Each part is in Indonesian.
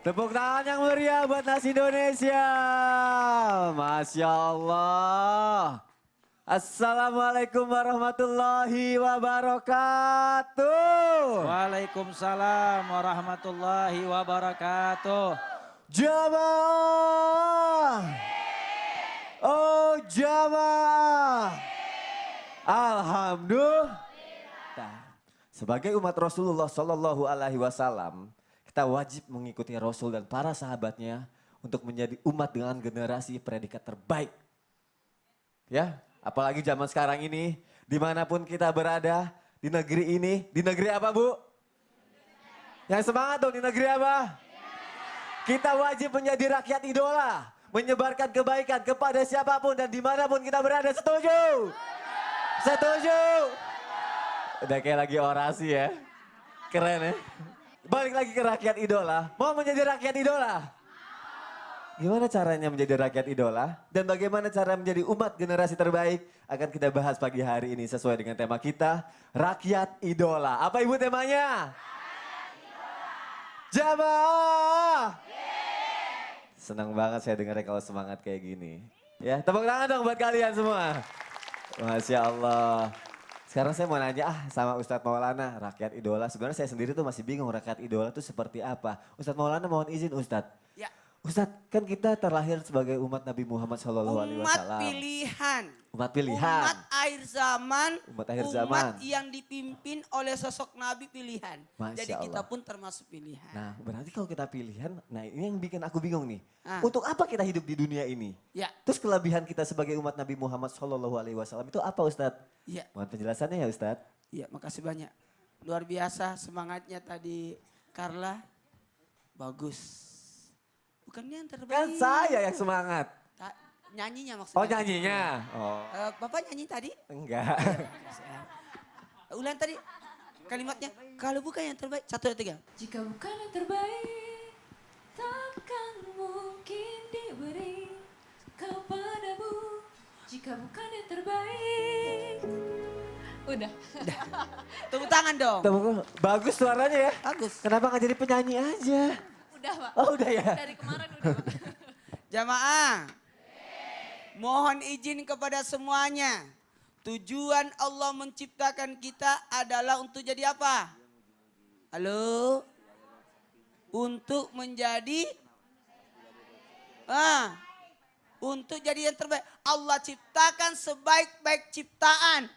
Tepuk tangan yang meriah buat nasi Indonesia. Masya Allah. Assalamualaikum warahmatullahi wabarakatuh. Waalaikumsalam warahmatullahi wabarakatuh. Jamaah. Oh jamaah. Alhamdulillah. Sebagai umat Rasulullah Shallallahu Alaihi Wasallam, kita wajib mengikuti Rasul dan para sahabatnya untuk menjadi umat dengan generasi predikat terbaik. Ya, apalagi zaman sekarang ini, dimanapun kita berada, di negeri ini, di negeri apa Bu? Yang semangat dong, di negeri apa? Kita wajib menjadi rakyat idola, menyebarkan kebaikan kepada siapapun dan dimanapun kita berada. Setuju? Setuju? Udah kayak lagi orasi ya, keren ya. Balik lagi ke rakyat idola, mau menjadi rakyat idola? Gimana caranya menjadi rakyat idola? Dan bagaimana cara menjadi umat generasi terbaik? Akan kita bahas pagi hari ini sesuai dengan tema kita, rakyat idola. Apa ibu temanya? Jamaah! Senang banget saya dengarnya kalau semangat kayak gini. Ya, tepuk tangan dong buat kalian semua. Masya Allah. Sekarang saya mau nanya sama Ustadz Maulana, rakyat idola. Sebenarnya saya sendiri tuh masih bingung rakyat idola itu seperti apa. Ustadz Maulana mohon izin Ustadz. Ya. Ustadz, kan kita terlahir sebagai umat Nabi Muhammad SAW. Umat pilihan. Umat pilihan. Umat akhir zaman. Umat akhir zaman. Umat yang dipimpin oleh sosok Nabi pilihan. Masya Jadi kita Allah. pun termasuk pilihan. Nah berarti kalau kita pilihan, nah ini yang bikin aku bingung nih. Ah. Untuk apa kita hidup di dunia ini? Ya. Terus kelebihan kita sebagai umat Nabi Muhammad SAW itu apa Ustadz? Ya. Mohon penjelasannya ya Ustadz. Iya, makasih banyak. Luar biasa semangatnya tadi Carla. Bagus. Bukannya yang terbaik. Kan saya yang semangat. Nyanyinya maksudnya. Oh nyanyinya. Oh Bapak nyanyi tadi? enggak. Ulang tadi kalimatnya. Kalau bukan yang terbaik. 1, 2, 3. Jika bukan yang terbaik, takkan mungkin diberi kepadamu. Jika bukan yang terbaik. Udah. Tepuk tangan dong. Bagus suaranya ya. Bagus. Kenapa nggak jadi penyanyi aja? Udah Pak. Oh udah ya. Dari kemarin udah Pak. Jamaah. Mohon izin kepada semuanya. Tujuan Allah menciptakan kita adalah untuk jadi apa? Halo? Untuk menjadi untuk jadi yang terbaik. Allah ciptakan sebaik-baik ciptaan.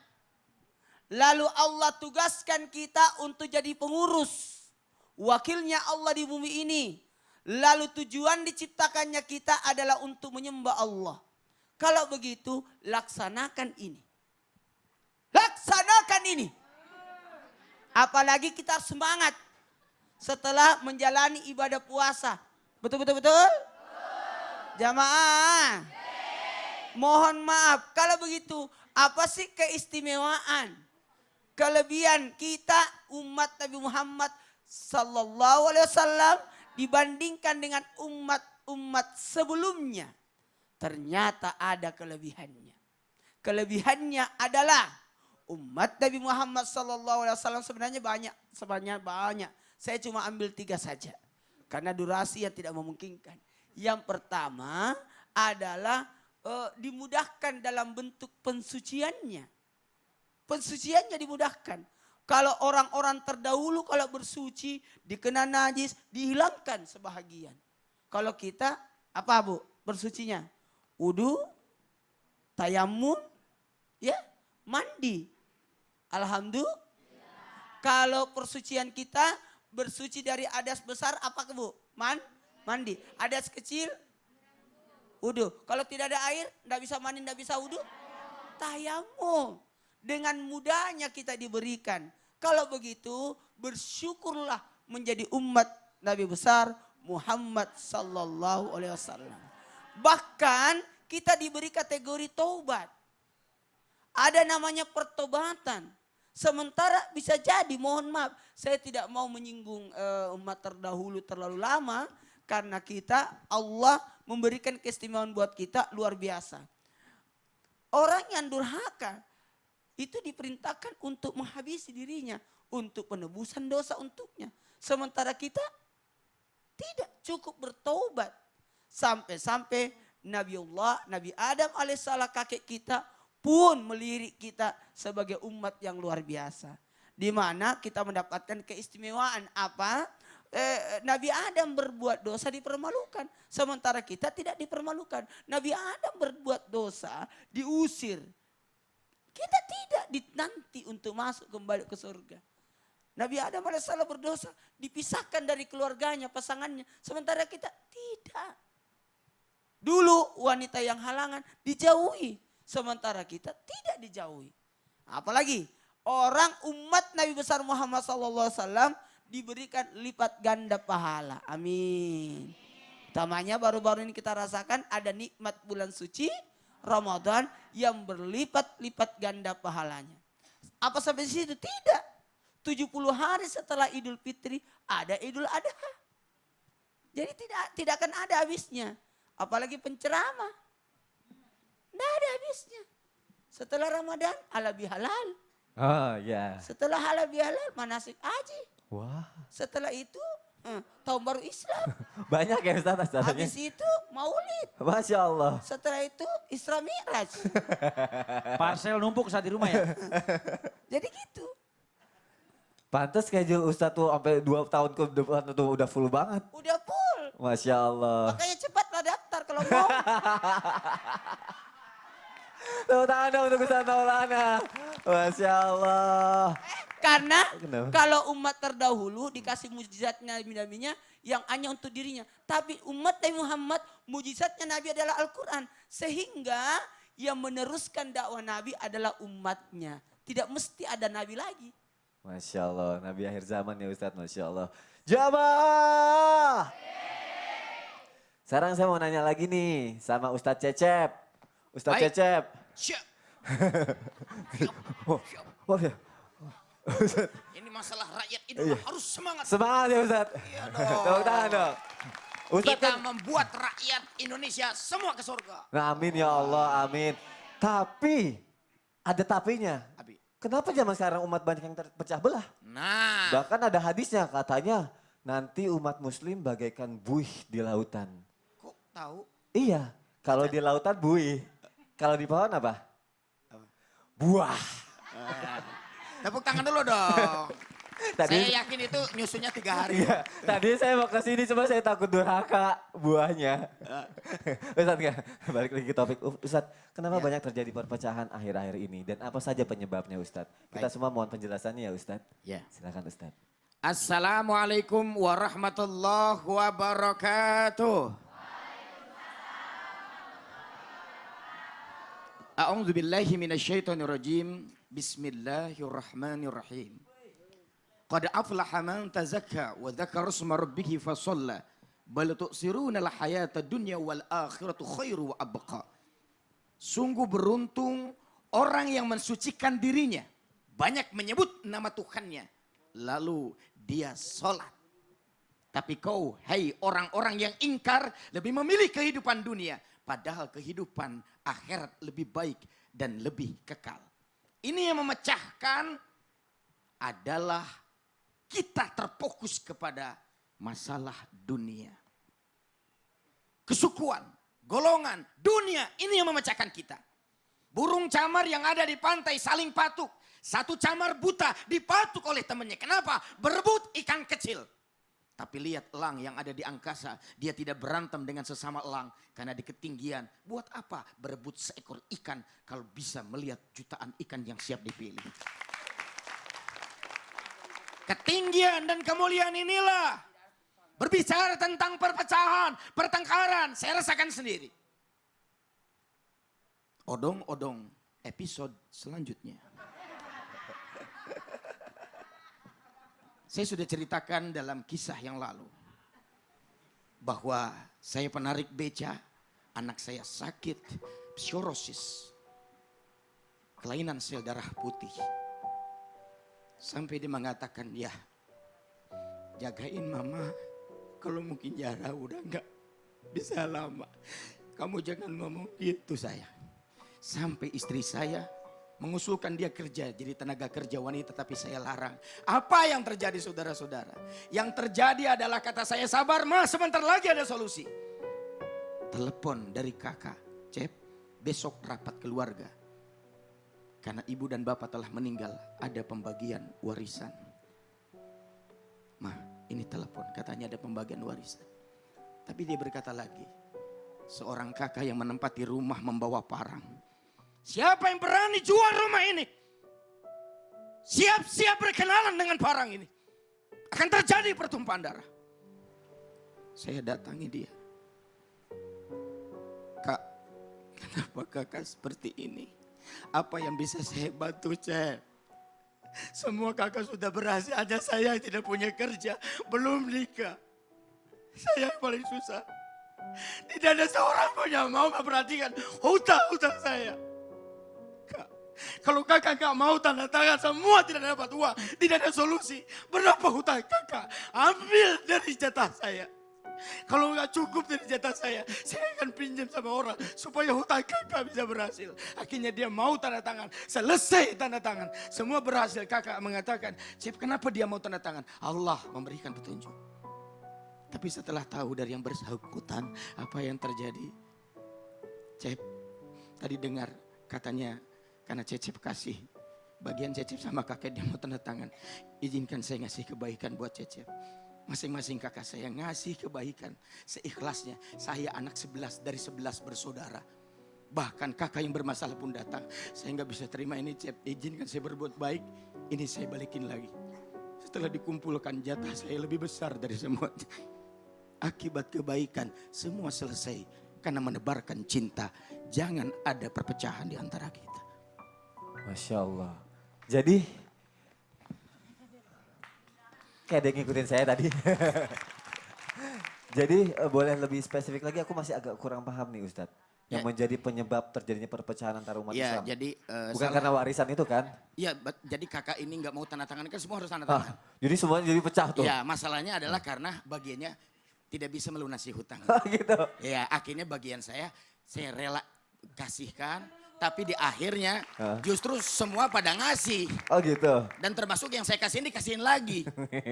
Lalu Allah tugaskan kita untuk jadi pengurus. Wakilnya Allah di bumi ini. Lalu tujuan diciptakannya kita adalah untuk menyembah Allah. Kalau begitu laksanakan ini. Laksanakan ini. Apalagi kita harus semangat. Setelah menjalani ibadah puasa. Betul? Jamaah. Mohon maaf. Kalau begitu apa sih keistimewaan? Kelebihan kita umat Nabi Muhammad Sallallahu Alaihi Wasallam dibandingkan dengan umat-umat sebelumnya. Ternyata ada kelebihannya. Kelebihannya adalah umat Nabi Muhammad Sallallahu Alaihi Wasallam sebenarnya banyak. Saya cuma ambil 3 saja. Karena durasi yang tidak memungkinkan. Yang pertama adalah dimudahkan dalam bentuk pensuciannya. Pensuciannya dimudahkan. Kalau orang-orang terdahulu kalau bersuci dikena najis dihilangkan sebahagian. Kalau kita apa Bu bersucinya? Wudu, tayammum, ya mandi. Alhamdulillah. Kalau persucian kita bersuci dari hadas besar apa Bu? Mandi. Hadas kecil wudu. Kalau tidak ada air tidak bisa mandi, tidak bisa wudu. Tayammum. Dengan mudahnya kita diberikan. Kalau begitu bersyukurlah menjadi umat Nabi besar Muhammad Sallallahu Alaihi Wasallam. Bahkan kita diberi kategori taubat. Ada namanya pertobatan. Sementara bisa jadi mohon maaf saya tidak mau menyinggung umat terdahulu terlalu lama. Karena kita Allah memberikan keistimewaan buat kita luar biasa. Orang yang durhaka itu diperintahkan untuk menghabisi dirinya. Untuk penebusan dosa untuknya. Sementara kita Tidak, cukup bertobat. Sampai-sampai Nabi Adam alaihissalam kakek kita pun melirik kita sebagai umat yang luar biasa. Di mana kita mendapatkan keistimewaan apa? Nabi Adam berbuat dosa dipermalukan. Sementara kita tidak dipermalukan. Nabi Adam berbuat dosa diusir. Kita tidak dinanti untuk masuk kembali ke surga. Nabi Adam alaihissalam berdosa dipisahkan dari keluarganya, pasangannya. Sementara kita tidak. Dulu wanita yang halangan dijauhi. Sementara kita tidak dijauhi. Apalagi orang umat Nabi besar Muhammad SAW diberikan lipat ganda pahala. Amin. Utamanya baru-baru ini kita rasakan ada nikmat bulan suci Ramadan yang berlipat-lipat ganda pahalanya. Apa sampai di situ? Tidak. 70 hari setelah Idul Fitri ada Idul Adha. Jadi tidak akan ada habisnya. Apalagi penceramah. Tidak ada habisnya. Setelah Ramadan halal bihalal. Oh ya. Setelah halal bihalal manasik haji. Wah. Setelah itu tahun baru Islam. Banyak ya Ustaz acaranya. Habis itu maulid. Masya Allah. Setelah itu Isra Mi'raj. Parcel numpuk saat di rumah ya. Jadi gitu. Pantes schedule Ustaz tuh sampai 2 tahun ke depan tuh udah full banget. Udah full. Masya Allah. Makanya cepatlah daftar kalau mau. Tepuk tangan dong untuk Ustaz Maulana. Masya Allah. Karena Kenapa? kalau umat terdahulu dikasih mujizatnya nabi-nabinya yang hanya untuk dirinya. Tapi umat Nabi Muhammad mujizatnya Nabi adalah Al-Quran. Sehingga yang meneruskan dakwah Nabi adalah umatnya. Tidak mesti ada Nabi lagi. Masya Allah. Nabi akhir zaman ya Ustaz. Masya Allah. Jamaah. Sekarang saya mau nanya lagi nih sama Ustadz Cecep. Ustadz Baik. Cecep. Siap. Oh ya. Ini masalah rakyat Indonesia harus semangat. Semangat ya Ustadz. Iya dong. Tepuk tangan dong. Ustadz Kita kan. membuat rakyat Indonesia semua ke surga. Nah, amin ya Allah, amin. Tapi, ada tapinya. Abi. Kenapa zaman sekarang umat banyak yang terpecah belah? Nah, Bahkan ada hadisnya katanya nanti umat muslim bagaikan buih di lautan. kok tahu? Iya, kalau di lautan buih. Kalau di pohon apa? Buah. Tepuk tangan dulu dong. Tadi, Saya yakin itu nyusunya 3 hari. iya, tadi saya mau ke sini cuma saya takut durhaka buahnya. Ustadz kan, balik lagi ke topik. Ustadz, kenapa Ya. banyak terjadi perpecahan akhir-akhir ini dan apa saja penyebabnya Ustadz? Kita Baik. semua mohon penjelasannya ya Ustadz. Ya. Silakan Ustadz. Assalamualaikum warahmatullahi wabarakatuh. A'udzu billahi minasyaitonir rajim. Bismillahirrahmanirrahim. Qad aflaha man tazakka wa dzakara isma rabbih fa shalla. Bal tu'siruna al-hayata dunya wal akhiratu khairu wa abqa. Sungguh beruntung orang yang mensucikan dirinya, banyak menyebut nama Tuhannya, lalu dia sholat. Tapi kau, hai orang-orang yang ingkar, lebih memilih kehidupan dunia, padahal kehidupan akhirat lebih baik dan lebih kekal. Ini yang memecahkan adalah kita terfokus kepada masalah dunia. Kesukuan, golongan, dunia, ini yang memecahkan kita. Burung camar yang ada di pantai saling patuk. Satu camar buta dipatuk oleh temannya. Kenapa? Berebut ikan kecil. Tapi lihat elang yang ada di angkasa. Dia tidak berantem dengan sesama elang. Karena di ketinggian. Buat apa berebut seekor ikan kalau bisa melihat jutaan ikan yang siap dipilih. Ketinggian dan kemuliaan inilah. Berbicara tentang perpecahan, pertengkaran. Saya rasakan sendiri. Odong-odong episode selanjutnya. Saya sudah ceritakan dalam kisah yang lalu. Bahwa saya penarik beca, anak saya sakit, psoriasis. Kelainan sel darah putih. Sampai dia mengatakan, ya jagain mama. Kalau mungkin Yara udah nggak bisa lama. Kamu jangan ngomong gitu sayang. Sampai istri saya mengusulkan dia kerja jadi tenaga kerja wanita, tapi saya larang. Apa yang terjadi saudara-saudara? Yang terjadi adalah kata saya, sabar mas, sebentar lagi ada solusi. Telepon dari kakak, Cep, besok rapat keluarga. Karena ibu dan bapak telah meninggal, ada pembagian warisan. Ma, ini telepon, katanya ada pembagian warisan. Tapi dia berkata lagi, seorang kakak yang menempati rumah membawa parang. Siapa yang berani jual rumah ini? Siap-siap berkenalan dengan parang ini. Akan terjadi pertumpahan darah. Saya datangi dia. Kak, kenapa kakak seperti ini? Apa yang bisa saya bantu, Cep? Semua kakak sudah berhasil, hanya saya yang tidak punya kerja, belum nikah. Saya yang paling susah. Tidak ada seorang pun yang mau memperhatikan hutang-hutang saya. Kak, kalau kakak gak mau tanda tangan, semua tidak dapat uang, tidak ada solusi. Berapa hutang kakak? Ambil dari jatah saya. Kalau nggak cukup dari jatah saya akan pinjam sama orang supaya hutang kakak bisa berhasil. Akhirnya dia mau tanda tangan, selesai tanda tangan, semua berhasil. Kakak mengatakan, Cep, kenapa dia mau tanda tangan? Allah memberikan petunjuk. Tapi setelah tahu dari yang bersangkutan apa yang terjadi, Cep, tadi dengar katanya karena Cecep kasih bagian Cecep sama kakek, dia mau tanda tangan. Izinkan saya ngasih kebaikan buat Cecep. Masing-masing kakak saya ngasih kebaikan seikhlasnya. Saya anak 11 dari 11 bersaudara. Bahkan kakak yang bermasalah pun datang. Saya nggak bisa terima ini, Cep. Izinkan saya berbuat baik. Ini saya balikin lagi. Setelah dikumpulkan jatah saya lebih besar dari semua. Akibat kebaikan semua selesai. Karena menebarkan cinta. Jangan ada perpecahan di antara kita. Masya Allah. Jadi kayak ada yang ngikutin saya tadi. Jadi boleh lebih spesifik lagi, aku masih agak kurang paham nih Ustadz. Yang menjadi penyebab terjadinya perpecahan antar umat Ya, Islam. jadi Bukan karena warisan itu kan? Iya, jadi kakak ini nggak mau tanda tangan, kan semua harus tanda Ah, tangan. jadi semuanya jadi pecah tuh. Ya, masalahnya adalah karena bagiannya tidak bisa melunasi hutang. Gitu. Ya, akhirnya bagian saya rela kasihkan. Tapi di akhirnya justru semua pada ngasih. Oh gitu. Dan termasuk yang saya kasihin dikasihin lagi.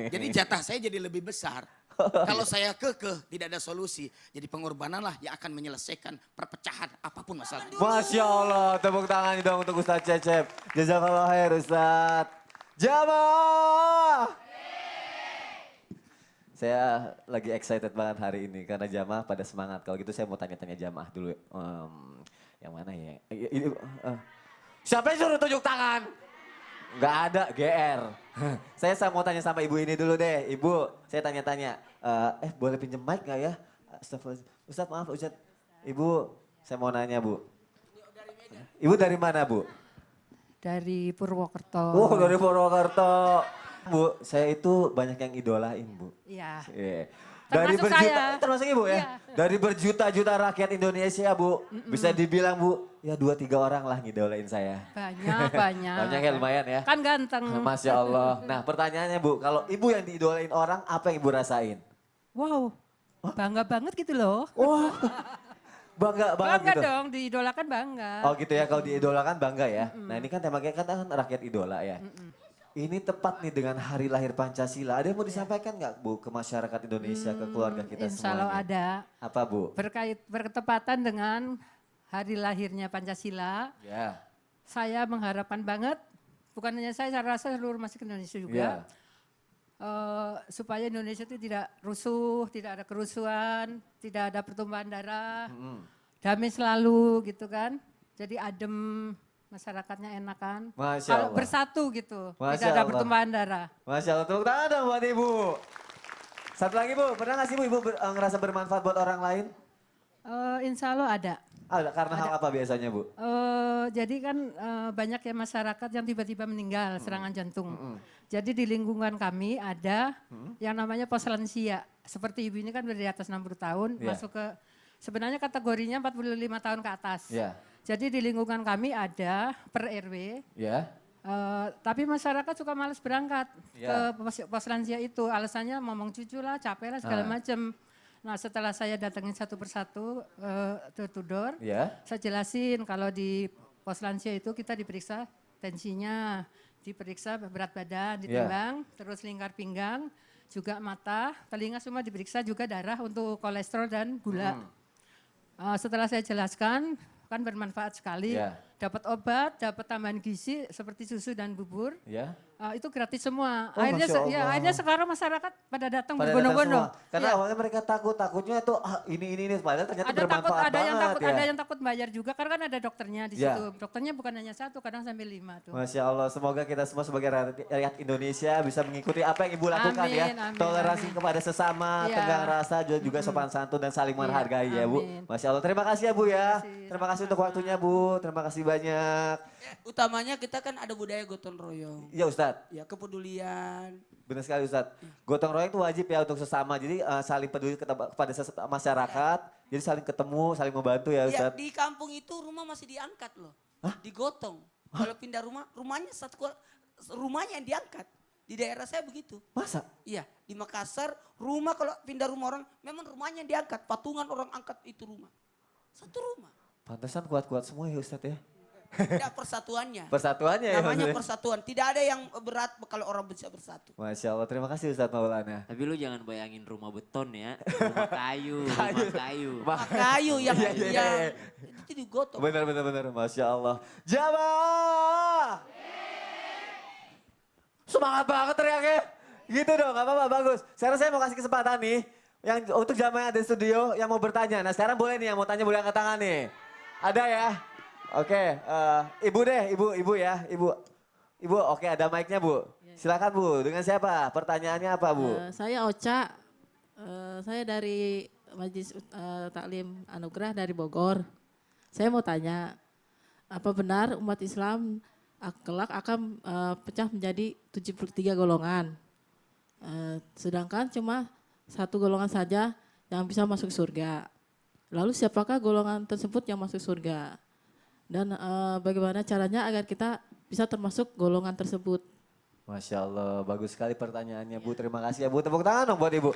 Jadi jatah saya jadi lebih besar. Kalau saya kekeh tidak ada solusi. Jadi pengorbanan lah yang akan menyelesaikan perpecahan apapun masalahnya. Masya Allah, tepuk tangan dong untuk Ustadz Cecep. Jazakallah khair Ustadz. Jamaah. Saya lagi excited banget hari ini karena jamaah pada semangat. Kalau gitu saya mau tanya-tanya jamaah dulu. Yang mana ya? Siapa yang suruh tunjuk tangan? Nggak ada, GR. Saya mau tanya sama ibu ini dulu deh. Ibu, saya tanya-tanya. Boleh pinjem mic nggak ya? Ustadz maaf Ustadz. Ibu, saya mau nanya Bu. Ibu dari mana Bu? Dari Purwokerto. Oh dari Purwokerto. Bu, saya itu banyak yang idolain Bu. Iya. Iya. Termasuk saya. Termasuk Ibu ya? Iya. Dari berjuta-juta rakyat Indonesia Bu. Bisa dibilang Bu, ya 2-3 orang lah ngidolain saya. Banyak, banyak. Banyak ya lumayan ya. Kan ganteng. Masya Allah. Nah pertanyaannya Bu, kalau Ibu yang diidolain orang, apa yang Ibu rasain? Wow, bangga banget gitu loh. Wah, bangga banget Bangga gitu. dong, diidolakan bangga. Oh gitu ya, kalau diidolakan bangga ya. Nah ini kan temanya kan rakyat idola ya. Ini tepat nih dengan hari lahir Pancasila. Ada yang mau disampaikan nggak Bu ke masyarakat Indonesia, ke keluarga kita Insya semuanya? Allah ada. Apa Bu? Berketepatan dengan hari lahirnya Pancasila, Ya. saya mengharapkan banget, bukan hanya saya rasa seluruh masyarakat Indonesia juga, supaya Indonesia itu tidak rusuh, tidak ada kerusuhan, tidak ada pertumpahan darah, damai selalu gitu kan. Jadi adem, masyarakatnya enakan. Masya Kalau Allah. bersatu gitu, Masya tidak ada Allah. pertumpahan darah. Masya Allah, tepuk tangan dong buat Ibu. Satu lagi Bu, pernah nggak sih Bu Ibu ngerasa bermanfaat buat orang lain? Insya Allah ada. Ada, karena hal apa biasanya Bu? Jadi kan banyak ya masyarakat yang tiba-tiba meninggal serangan jantung. Jadi di lingkungan kami ada yang namanya pos lansia. Seperti ibu ini kan udah di atas 60 tahun, Iya. masuk ke sebenarnya kategorinya 45 tahun ke atas. Ya. Jadi di lingkungan kami ada per RW, Ya. tapi masyarakat suka males berangkat Iya. ke pos lansia itu. Alasannya ngomong cucu lah, capek lah segala macam. Nah setelah saya datangin satu persatu door to door, Ya. saya jelasin kalau di pos lansia itu kita diperiksa tensinya, diperiksa berat badan, ditimbang, terus lingkar pinggang, juga mata, telinga semua diperiksa, juga darah untuk kolesterol dan gula. Setelah saya jelaskan, kan bermanfaat sekali. Dapat obat, dapat tambahan gizi seperti susu dan bubur. Itu gratis semua. Oh, Masya Allah. Akhirnya sekarang masyarakat pada datang Pada berbondong-bondong. datang semua. Karena awalnya mereka takutnya itu ini padahal ternyata Ada takut, bermanfaat ada yang banget takut, ya. ada yang takut bayar juga karena kan ada dokternya di situ. Dokternya bukan hanya satu, kadang sampai 5 tuh. Masya Allah, semoga kita semua sebagai rakyat Indonesia bisa mengikuti apa yang Ibu lakukan ya. Amin, Toleransi amin. kepada sesama, Iya. tenggang rasa, juga sopan santun dan saling menghargai ya Bu. amin. Masya Allah, terima kasih ya Bu ya. kasih, Terima kasih untuk waktunya Bu, terima kasih banyak. Utamanya kita kan ada budaya gotong royong. Ya Ustadz, Ya kepedulian. benar sekali Ustadz. Gotong royong itu wajib ya untuk sesama, jadi saling peduli kepada masyarakat, jadi saling ketemu, saling membantu ya Ya Ustadz. di kampung itu rumah masih diangkat loh. Digotong. Kalau pindah rumah, rumahnya yang diangkat. Di daerah saya begitu. Masa? Iya, di Makassar rumah kalau pindah rumah orang, memang rumahnya yang diangkat. Patungan orang angkat itu rumah. Satu rumah. Pantesan kuat-kuat semua ya Ustadz ya. Tidak persatuannya. Persatuannya ya Namanya maksudnya. persatuan. Tidak ada yang berat kalau orang bisa bersatu. Masya Allah, terima kasih Ustadz Maulana. Tapi lu jangan bayangin rumah beton ya, rumah kayu, rumah kayu. Kayu yang Iya. itu digotong. Benar, Masya Allah. Jamaah! Semangat banget teriaknya. Gitu dong, gak apa-apa, bagus. Sekarang saya mau kasih kesempatan nih, yang untuk jamaah yang ada di studio yang mau bertanya. Nah sekarang boleh nih, yang mau tanya boleh angkat tangan nih. Ada ya? Oke, ibu deh, ibu ya, ibu. Ibu, oke ada mic-nya Bu. Silakan Bu, dengan siapa? Pertanyaannya apa Bu? Saya Ocha, saya dari Majelis Taklim Anugerah dari Bogor. Saya mau tanya, apa benar umat Islam kelak akan pecah menjadi 73 golongan? Sedangkan cuma satu golongan saja yang bisa masuk surga. Lalu siapakah golongan tersebut yang masuk surga? Dan bagaimana caranya agar kita bisa termasuk golongan tersebut? Masya Allah, bagus sekali pertanyaannya Bu. Terima kasih ya Bu, tepuk tangan dong buat Ibu.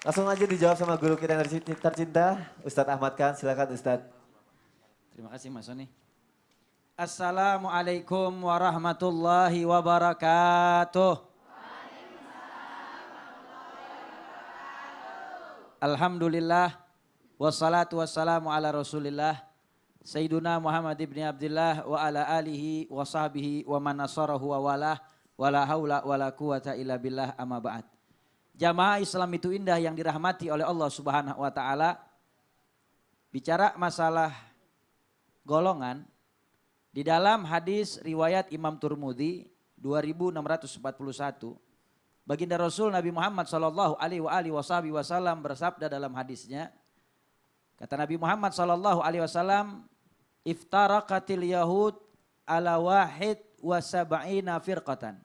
Langsung aja dijawab sama guru kita yang tercinta, Ustadz Ahmad Khan. Silakan Ustadz. Terima kasih Mas Soni. Assalamualaikum warahmatullahi wabarakatuh. Alhamdulillah wassalatu wassalamu ala Rasulillah Sayyiduna Muhammad ibn Abdullah wa ala alihi wa sahbihi wa man nasarahu wa walah wala haula wala quwata illa billah amma ba'd. Jamaah Islam itu indah yang dirahmati oleh Allah Subhanahu wa taala. Bicara masalah golongan di dalam hadis riwayat Imam Turmudi 2641 Baginda Rasul Nabi Muhammad sallallahu alaihi wasallam bersabda dalam hadisnya, kata Nabi Muhammad sallallahu alaihi wasallam, iftaraqatil yahud ala wahid wa sab'ina firqatan.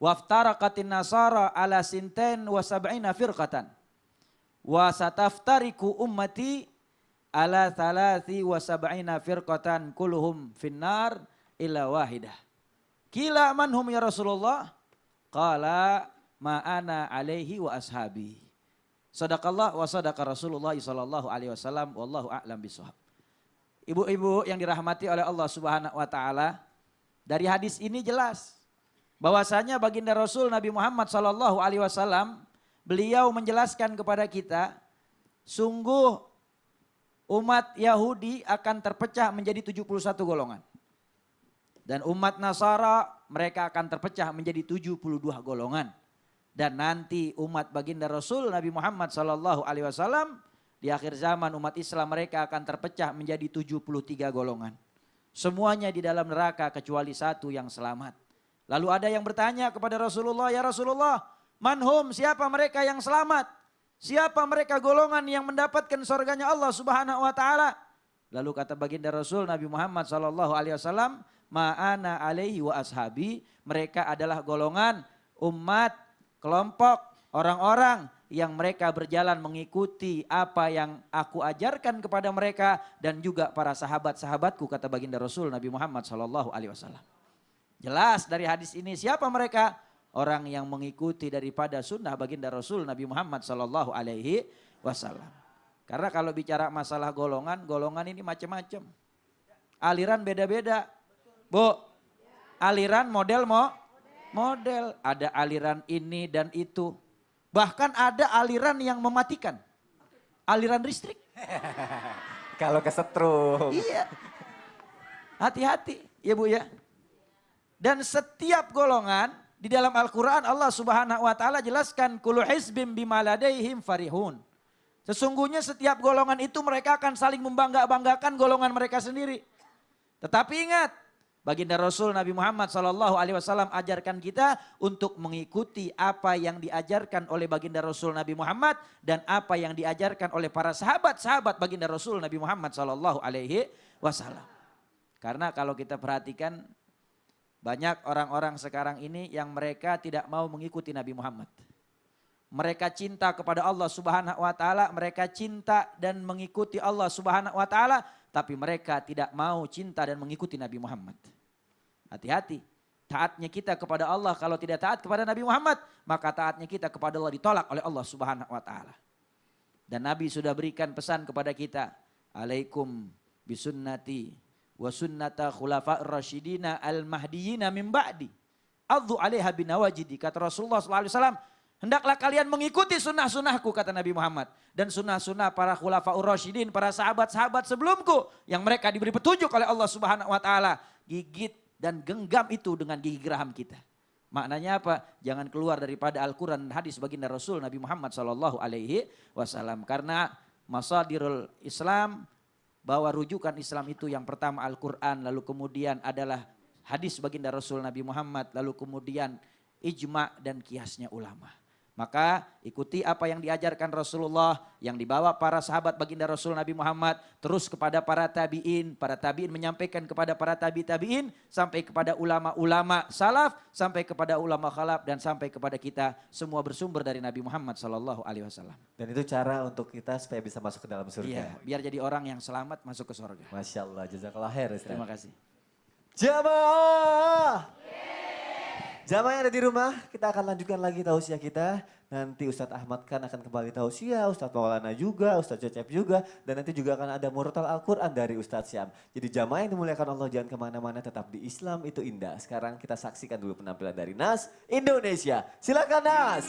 Waftaraqatin nasara ala sintain wa sab'ina firqatan. Wa sataftariku ummati ala thalathi wa sab'ina firqatan kulluhum finnar illa wahidah. Kila man hum ya Rasulullah? Qala ma'ana alaihi wa ashabi. Sadaqallah wa sadaqa Rasulullah sallallahu alaihi wasallam wallahu a'lam bishawab. Ibu-ibu yang dirahmati oleh Allah Subhanahu wa taala, dari hadis ini jelas bahwasanya baginda Rasul Nabi Muhammad sallallahu alaihi wasallam beliau menjelaskan kepada kita sungguh umat Yahudi akan terpecah menjadi 71 golongan. Dan umat Nasara mereka akan terpecah menjadi 72 golongan. Dan nanti umat baginda Rasul Nabi Muhammad sallallahu alaihi wasallam di akhir zaman umat Islam mereka akan terpecah menjadi 73 golongan. Semuanya di dalam neraka kecuali satu yang selamat. Lalu ada yang bertanya kepada Rasulullah, ya Rasulullah, manhum, siapa mereka yang selamat? Siapa mereka golongan yang mendapatkan surganya Allah Subhanahu wa taala? Lalu kata baginda Rasul Nabi Muhammad sallallahu alaihi wasallam, ma'ana alaihi wa ashabi, mereka adalah golongan umat, kelompok, orang-orang yang mereka berjalan mengikuti apa yang aku ajarkan kepada mereka dan juga para sahabat-sahabatku, kata baginda Rasul Nabi Muhammad sallallahu alaihi wasallam. Jelas dari hadis ini siapa mereka? Orang yang mengikuti daripada sunnah baginda Rasul Nabi Muhammad sallallahu alaihi wasallam. Karena kalau bicara masalah golongan, golongan ini macam-macam. aliran beda-beda. Bu, aliran model. Ada aliran ini dan itu. Bahkan ada aliran yang mematikan. Aliran listrik. Kalau kesetrum. Iya. Hati-hati ya Bu ya. Dan setiap golongan di dalam Al-Quran Allah Subhanahu wa ta'ala jelaskan kullu hizbim bima ladaihim farihun. Sesungguhnya setiap golongan itu mereka akan saling membangga-banggakan golongan mereka sendiri. Tetapi ingat, baginda Rasul Nabi Muhammad SAW ajarkan kita untuk mengikuti apa yang diajarkan oleh baginda Rasul Nabi Muhammad dan apa yang diajarkan oleh para sahabat-sahabat baginda Rasul Nabi Muhammad SAW. Karena kalau kita perhatikan banyak orang-orang sekarang ini yang mereka tidak mau mengikuti Nabi Muhammad. Mereka cinta kepada Allah Subhanahu wa taala, mereka cinta dan mengikuti Allah Subhanahu wa taala, tapi mereka tidak mau cinta dan mengikuti Nabi Muhammad. Hati-hati. Taatnya kita kepada Allah kalau tidak taat kepada Nabi Muhammad, maka taatnya kita kepada Allah ditolak oleh Allah Subhanahu wa taala. Dan Nabi sudah berikan pesan kepada kita, alaikum bisunnati wa sunnata khulafa'ir rasyidina al-mahdiyina min ba'di. Addu 'alaiha binawajidi. Kata Rasulullah SAW, hendaklah kalian mengikuti sunnah-sunnahku, kata Nabi Muhammad. Dan sunnah-sunnah para khulafa'ur rasyidin, para sahabat-sahabat sebelumku. Yang mereka diberi petunjuk oleh Allah Subhanahu wa ta'ala. Gigit dan genggam itu dengan gigi geraham kita. Maknanya apa? Jangan keluar daripada Al-Quran dan hadis baginda Rasul Nabi Muhammad SAW. Karena masadirul Islam, bahwa rujukan Islam itu yang pertama Al-Quran, lalu kemudian adalah hadis baginda Rasul Nabi Muhammad, lalu kemudian ijma dan kiasnya ulama. Maka ikuti apa yang diajarkan Rasulullah, yang dibawa para sahabat baginda Rasul Nabi Muhammad, terus kepada para tabi'in menyampaikan kepada para tabi'in, sampai kepada ulama-ulama salaf, sampai kepada ulama khalaf, dan sampai kepada kita, semua bersumber dari Nabi Muhammad SAW. Dan itu cara untuk kita supaya bisa masuk ke dalam surga. Iya, biar jadi orang yang selamat masuk ke surga. Masya Allah, jazakallah khair. Ustaz. Terima kasih. Jamaah! Jamaah yang ada di rumah, kita akan lanjutkan lagi tausiah kita. Nanti Ustadz Ahmad kan akan kembali tausiah, Ustadz Maulana juga, Ustadz Cecep juga. Dan nanti juga akan ada murotal Al-Quran dari Ustadz Syam. Jadi jamaah yang dimuliakan Allah, jangan kemana-mana, tetap di Islam itu indah. Sekarang kita saksikan dulu penampilan dari Nas Indonesia. Silakan Nas!